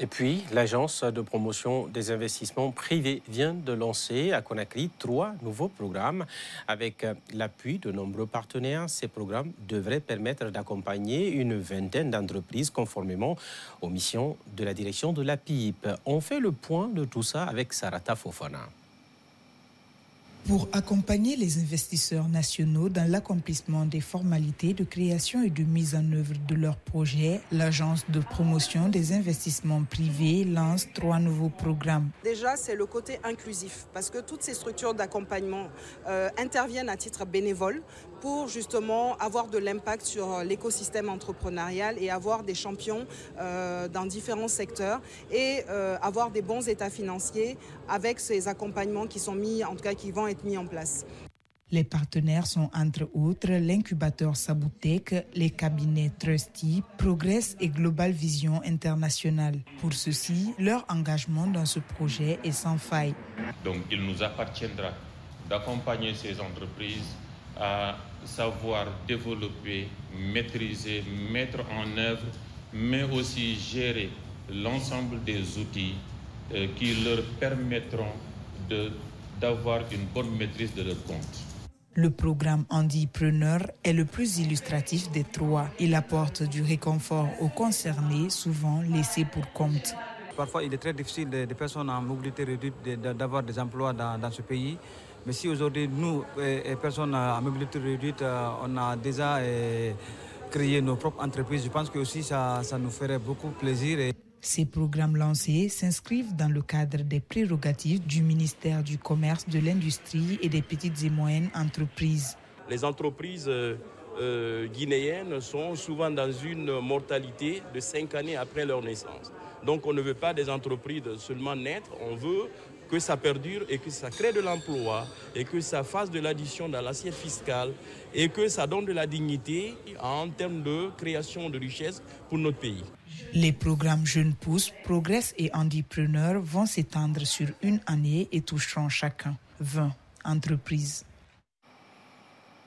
Et puis, l'Agence de promotion des investissements privés vient de lancer à Conakry 3 nouveaux programmes. Avec l'appui de nombreux partenaires, ces programmes devraient permettre d'accompagner une vingtaine d'entreprises conformément aux missions de la direction de la PIP. On fait le point de tout ça avec Sarata Fofana. Pour accompagner les investisseurs nationaux dans l'accomplissement des formalités de création et de mise en œuvre de leurs projets, l'Agence de promotion des investissements privés lance 3 nouveaux programmes. Déjà, c'est le côté inclusif, parce que toutes ces structures d'accompagnement interviennent à titre bénévole pour justement avoir de l'impact sur l'écosystème entrepreneurial et avoir des champions dans différents secteurs et avoir des bons états financiers avec ces accompagnements qui sont mis, en tout cas qui vont être mis en place. Les partenaires sont entre autres l'incubateur Saboutek, les cabinets Trusty, Progress et Global Vision International. Pour ceci, leur engagement dans ce projet est sans faille. Donc il nous appartiendra d'accompagner ces entreprises à savoir développer, maîtriser, mettre en œuvre, mais aussi gérer l'ensemble des outils qui leur permettront d'avoir une bonne maîtrise de leurs comptes. Le programme Handipreneur est le plus illustratif des 3. Il apporte du réconfort aux concernés, souvent laissés pour compte. Parfois, il est très difficile des personnes en mobilité réduite d'avoir des emplois dans ce pays. Mais si aujourd'hui, nous, les personnes en mobilité réduite, on a déjà créé nos propres entreprises, je pense que aussi ça nous ferait beaucoup plaisir. Ces programmes lancés s'inscrivent dans le cadre des prérogatives du ministère du Commerce, de l'Industrie et des petites et moyennes entreprises. Les entreprises guinéennes sont souvent dans une mortalité de 5 années après leur naissance. Donc on ne veut pas des entreprises seulement naître, on veut que ça perdure et que ça crée de l'emploi et que ça fasse de l'addition dans l'assiette fiscale et que ça donne de la dignité en termes de création de richesse pour notre pays. Les programmes Jeunes Pousses, Progress et Handipreneur vont s'étendre sur une année et toucheront chacun 20 entreprises.